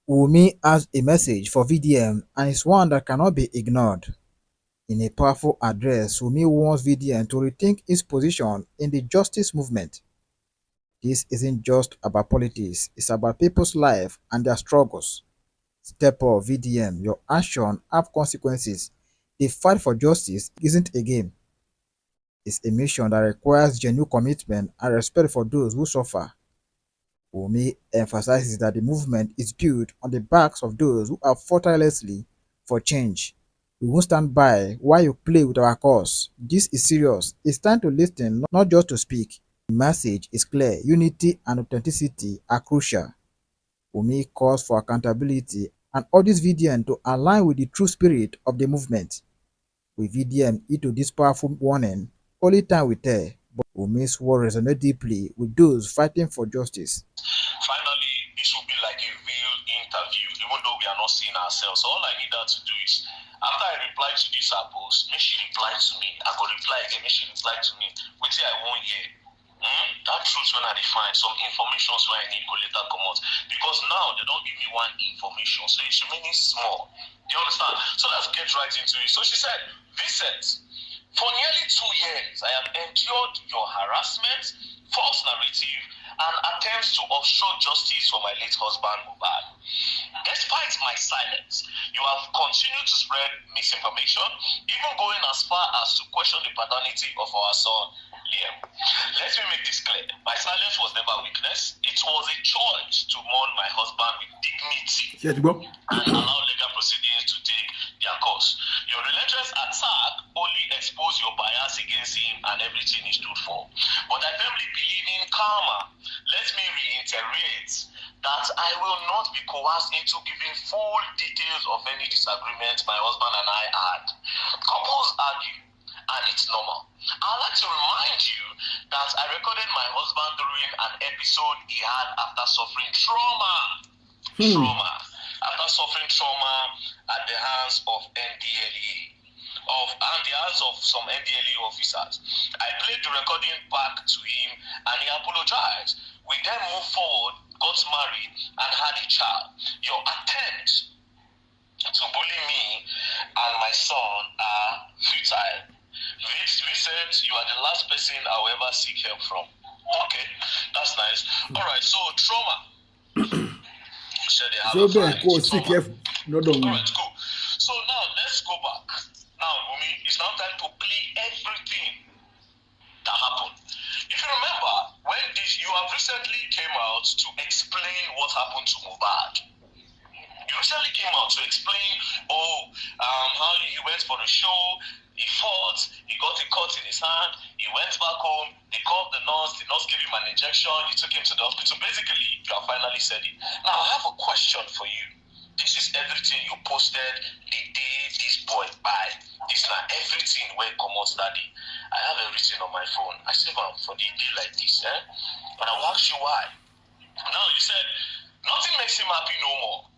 WUNMi has a message for VDM and it's one that cannot be ignored. In a powerful address, WUNMi wants VDM to rethink its position in the justice movement. This isn't just about politics, it's about people's life and their struggles. Step up, VDM, your action have consequences. The fight for justice isn't a game. It's a mission that requires genuine commitment and respect for those who suffer. WUNMi emphasizes that the movement is built on the backs of those who have fought tirelessly for change. We won't stand by while you play with our cause. This is serious. It's time to listen, not just to speak. The message is clear. Unity and authenticity are crucial. WUNMi calls for accountability and urges VDM to align with the true spirit of the movement. With VDM into this powerful warning, only time will tell, but WUNMi's word resonates deeply with those fighting for justice. Finally, this will be like a real interview, even though we are not seeing ourselves. So all I need her to do is, after I reply to this post, make she reply to me. I go reply again, make she reply to me. Wait till I won't hear. That truth when I define some information where I need to later come out. Because now they don't give me one information, so it's remaining small. Do you understand? So let's get right into it. So she said, Vincent, for nearly 2 years, I have endured your harassment, false narrative, and attempts to obstruct justice for my late husband, Mohbad. Despite my silence, you have continued to spread misinformation, even going as far as to question the paternity of our son, Liam. Let me make this clear. My silence was never weakness. It was a choice to mourn my husband with dignity and allow legal proceedings to take their course. Your relentless attack only exposed your bias against him and everything he stood for. But I firmly believe in karma. Let me reiterate that I will not be coerced into giving full details of any disagreement my husband and I had. Couples argue, and it's normal. I'd like to remind you that I recorded my husband during an episode he had after suffering trauma. After suffering trauma at the hands of some NDLE officers. I played the recording back to him and he apologized. We then moved forward, got married, and had a child. Your attempt to bully me and my son are futile. Vincent, you are the last person I'll ever seek help from. Okay, that's nice. Alright, so trauma. You said they have a fine. Alright, cool. So now let's go back. Now, WUNMi, it's now time to play everything that happened. If you remember, when you have recently came out to explain what happened to Mohbad. You recently came out to explain, how he went for the show, he fought, he got a cut in his hand, he went back home, they called the nurse gave him an injection, you took him to the hospital. Basically, you have finally said it. Now, I have a question for you. This is everything you posted the day this boy died. This is not everything where it comes out that day. I have everything on my phone. I save them for the day like this, But I will ask you why. Now, you said, nothing makes him happy no more.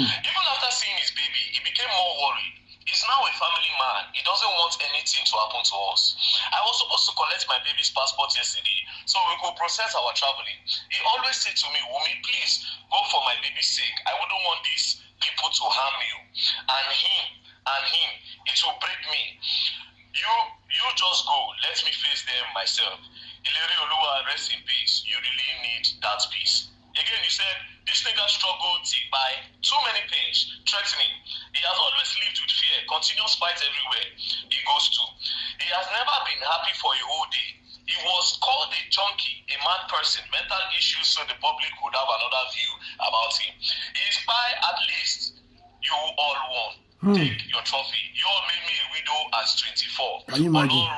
Even after seeing his baby, he became more worried. He's now a family man. He doesn't want anything to happen to us. I was supposed to collect my baby's passport yesterday so we could process our traveling. He always said to me, WUNMi, please go for my baby's sake. I wouldn't want these people to harm you. And him, it will break me. You just go. Let me face them myself. Ileri Oluwa, rest in peace. You really need that peace. Again, you said, this nigga struggled to buy too many pains, threatening. He has always lived with fear, continuous fight everywhere he goes to. He has never been happy for a whole day. He was called a junkie, a mad person, mental issues, so the public would have another view about him. He is by at least you all won. Take your trophy. You all made me a widow at 24. Can you imagine?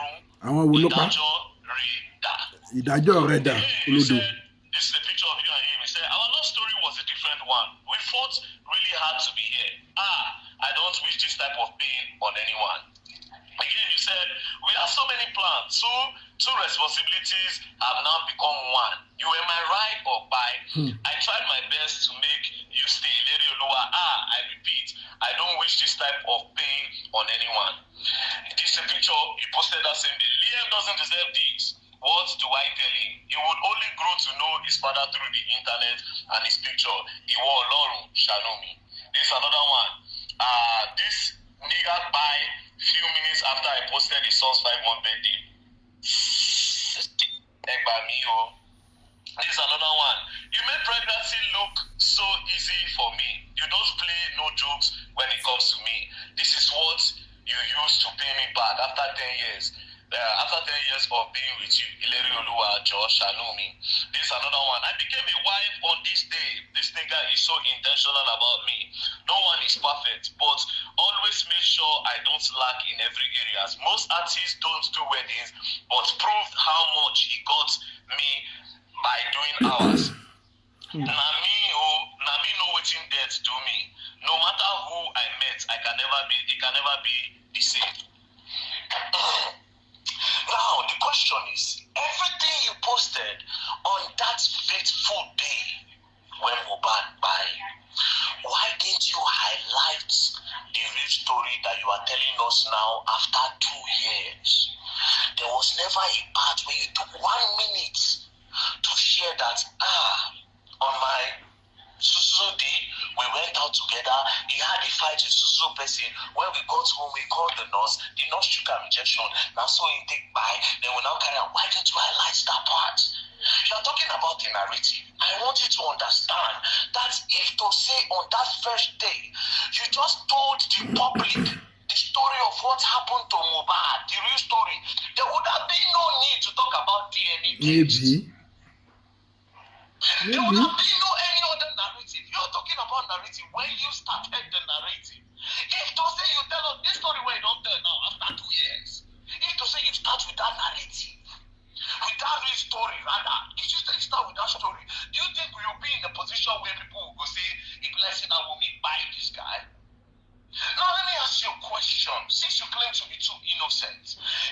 Ìdájọ́ rẹ̀ dà. This is a picture of you and him. He said, our love story was a different one. We fought really hard to be here. I don't wish this type of pain on anyone. Again, you said, we have so many plans. Two responsibilities have now become one. You were my ride or buy. I tried my best to make you stay. Lady Oluwa, I repeat, I don't wish this type of pain on anyone. This is a picture you posted that same day. Liam doesn't deserve this. What do I tell him? He would only grow to know his father through the internet and his picture. Iwo Olorun, jokes when it comes to me. This is what you used to pay me back after 10 years. After 10 years of being with you, Ileri Oluwa, Josh, Shanumi. This is another one. I became a wife on this day. This nigga is so intentional about me. No one is perfect, but always make sure I don't lack in every area. Most artists don't do weddings, but proved how much he got me by doing ours. Na me know wetin death do me. No matter who I met, it can never be the same. Now, the question is, everything you posted on that fateful day when Mohbad died, why didn't you highlight the real story that you are telling us now after 2 years? There was never a part where you took 1 minute to share that, on my Susu day, we went out together. He had a fight with Susu person. When we got home, we called the nurse. The nurse took an injection. Now, so he take by. Then we now carry on. Why didn't you highlight that part? You are talking about the narrative. I want you to understand that if to say on that first day, you just told the public the story of what happened to Mohbad, the real story, there would have been no need to talk about DNA. Maybe. There would have been no any other narrative. You're talking about narrative when you started the narrative. If to say you tell us this story where you don't tell now after 2 years, if to say you start with that narrative, with that real story rather, if you say you start with that story, do you think you'll be in a position where people will go say, if let's say that will me buy this guy? Now let me ask you a question. Since you claim to be too innocent,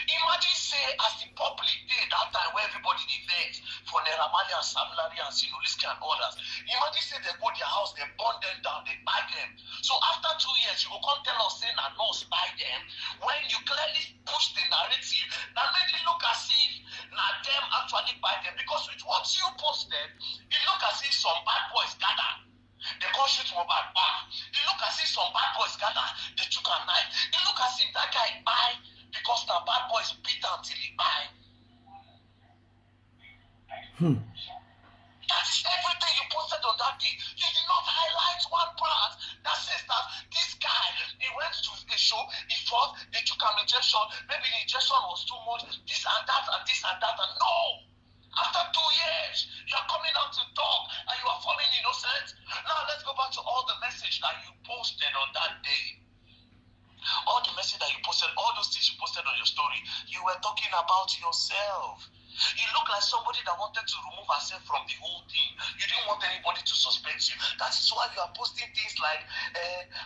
imagine say as the public did that time where everybody did vex for Naira Marley and Sam Larry and Sinoliski and others. Imagine say they go their house, they burn them down, they buy them. So after 2 years, you will come tell us saying that nurse buy them when you clearly push the narrative that made it look as if now them actually buy them, because with what you posted, it look as if some bad boys gather. They go shoot Mohbad back. It look as if some bad boys gather. They took a knife. It look as if that guy buy because the bad boys beat him till he buy. That is everything you posted on that day. You did not highlight one part that says that this guy, he went to a show, he fought, they took an injection, maybe the injection was too much, this and that and this and that, and no! After 2 years, you are coming out to talk and you are falling innocent. Now let's go back to all the message that you posted on that day. All the message that you posted, all those things you posted on your story, you were talking about yourself. You look like somebody that wanted to remove herself from the whole thing. You didn't want anybody to suspect you. That is why you are posting things like,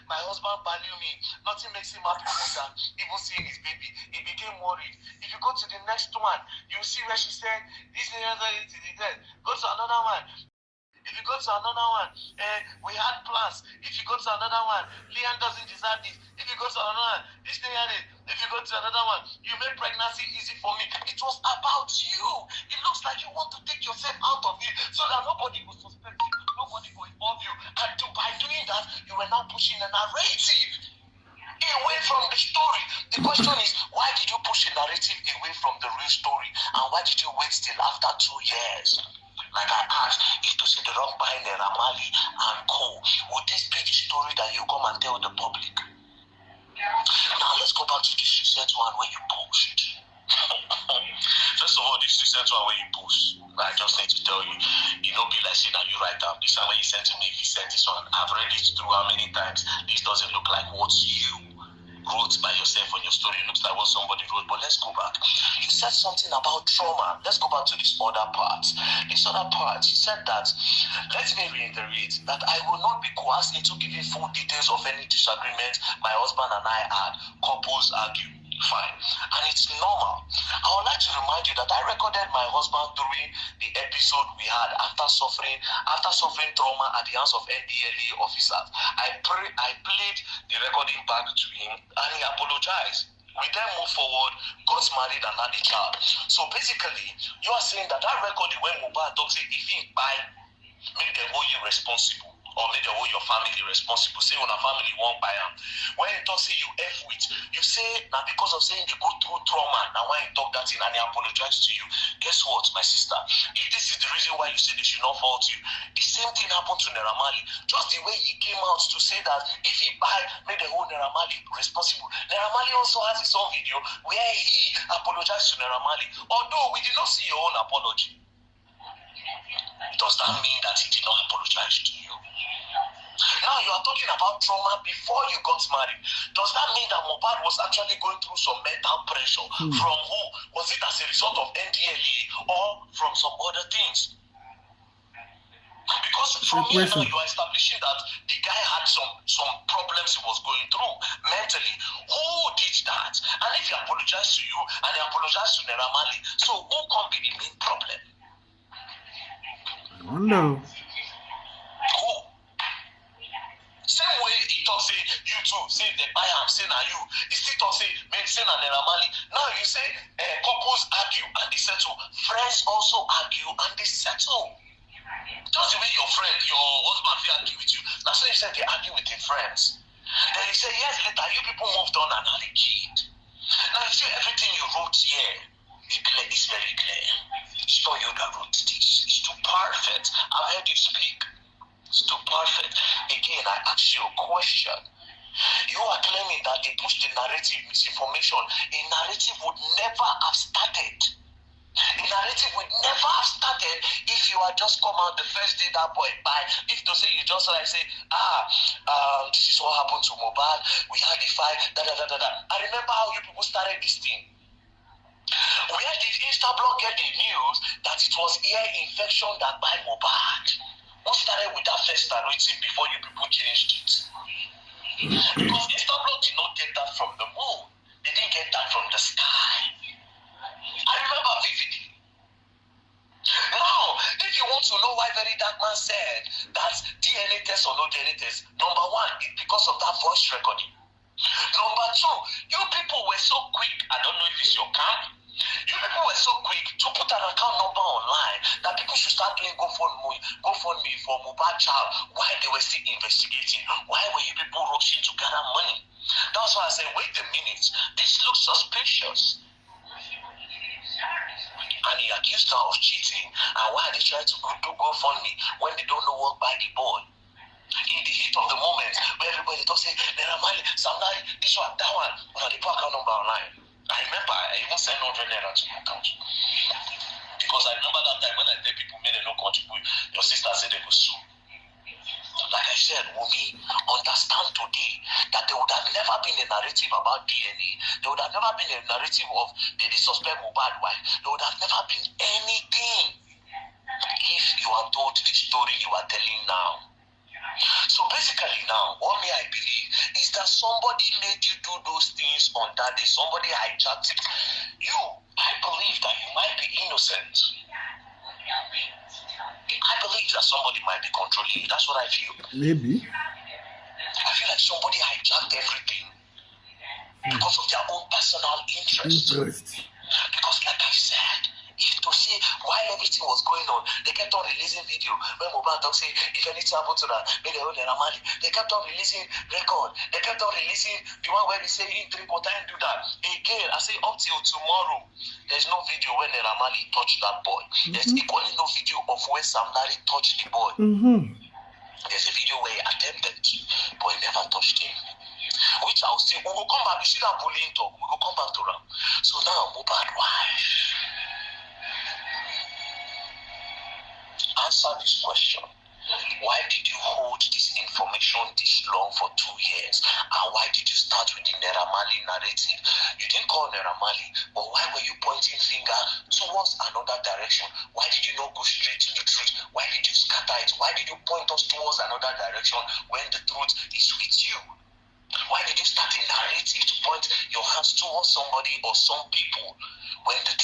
my husband value me. Nothing makes him happy more than even seeing his baby. He became worried. If you go to the next one, you see where she said, this is dead. Go to another one. If you go to another one, we had plans. If you go to another one, Leanne doesn't deserve this. If you go to another one, this thing and it. If you go to another one, you made pregnancy easy for me. It was about you. It looks like you want to take yourself out of it so that nobody will suspect you, nobody will involve you. And by doing that, you were now pushing a narrative away from the story. The question is, why did you push a narrative away from the real story? And why did you wait till after 2 years? Like I asked, if to see the wrong behind Naira Marley and co, would this be the story that you come and tell the public? Now let's go back to this recent one where you post. First of all, this recent one where you post, I just need to tell you, you know, be like saying that you write down. This one when you sent to me, if you sent this one, I've read it through how many times. This doesn't look like what you wrote by yourself on your story. It looks like what somebody wrote, but let's go back. You said something about trauma. Let's go back to this other part. This other part, you said that, let me reiterate, that I will not be coerced into giving full details of any disagreement my husband and I had. Couples argue. Fine. And it's normal. I would like to remind you that I recorded my husband during the episode we had after suffering trauma at the hands of NDLA officers. I played the recording back to him and he apologized. We then moved forward, got married and had a child. So basically, you are saying that recording when Mohbad talks, if he buy, make them hold you responsible. or maybe hold your family responsible. Say when a family won't buy them. When you talk say you F with, you say now because of saying they go through trauma, now when you talk that in and they apologize to you. Guess what, my sister? If this is the reason why you say they should not fault you, the same thing happened to Naira Marley. Just the way he came out to say that if he buy, make the whole Naira Marley responsible. Naira Marley also has his own video where he apologized to Naira Marley. Although we did not see your own apology. Does that mean that he did not apologize to you? Now you are talking about trauma before you got married. Does that mean that Mohbad was actually going through some mental pressure? From who? Was it as a result of NDLA or from some other things? Because from here now you are establishing that the guy had some problems he was going through mentally. Who did that? And if he apologized to you and he apologized to Naira Marley, so who can be the main problem? I don't know. Who? Same way he talk say you too, say they buy am, say na you. He still talk say make say na Naira Marley. Now you say couples argue and they settle. Friends also argue and they settle. Just the way your friend, your husband will argue with you. That's why you said they argue with their friends. Then you say years later you people moved on and had a kid. Now you see everything you wrote here is very clear. It's not you that wrote this. It's too perfect. I've heard you speak. It's too perfect. Again, I ask you a question. You are claiming that they pushed the narrative, misinformation. A narrative would never have started. The narrative would never have started if you had just come out the first day that boy by. If to say you just like say, this is what happened to Mohbad. We had a fight. I remember how you people started this thing. Where did Instablog get the news that it was ear infection that by Mohbad? Who started with that first narrative before you people changed it? Because Instablog did not get that from the moon. They didn't get that from the sky. I remember vividly. Now, if you want to know why Very Dark Man said that DNA test or no DNA test, number one, it's because of that voice recording. Number two, you people were so quick, I don't know if it's your card, you people were so quick to put an account number online that people should start doing GoFundMe for Mohbad child while they were still investigating. Why were you people rushing to gather money? That's why I said, wait a minute, this looks suspicious. And he accused her of cheating. And why they try to do GoFundMe when they don't know what by the boy? In the heat of the moment, where everybody talks say, Naira Marley, Sam Larry, this one, that one, when they put account number online. I remember I even sent 100 Naira to my account. Because I remember that time when I tell people made a no contribute, your sister said they would sue. Like I said, WUNMi, understand today that there would have never been a narrative about DNA. There would have never been a narrative of the suspect Mohbad wife. There would have never been anything if you are told the story you are telling now. So basically now, what me I believe is that somebody made you do those things on that day. Somebody hijacked it. I believe that you might be innocent. I believe that somebody might be controlling you. That's what I feel. Maybe. I feel like somebody hijacked everything because of their own personal interest. Because like I said, if to see while everything was going on, they kept on releasing video. When Mohbad talk say, if anything happened to that, maybe they Naira Marley. They kept on releasing record. They kept on releasing the one where they say in 3 quarter do that. Again, I say up till tomorrow, there's no video when Naira Marley touched that boy. There's equally no video of where Sam Larry touched the boy. There's a video where he attempted to, but he never touched him. Which I'll say, we will come back. You see that bullying talk? We will come back to them. So now, Mohbad wife. Answer this question. Why did you hold this information this long for 2 years? And why did you start with the Naira Marley narrative? You didn't call Naira Marley, but why were you pointing finger towards another direction? Why did you not go straight to the truth? Why did you scatter it? Why did you point us towards another direction when the truth is with you? Why did you start a narrative to point your hands towards somebody or some people when the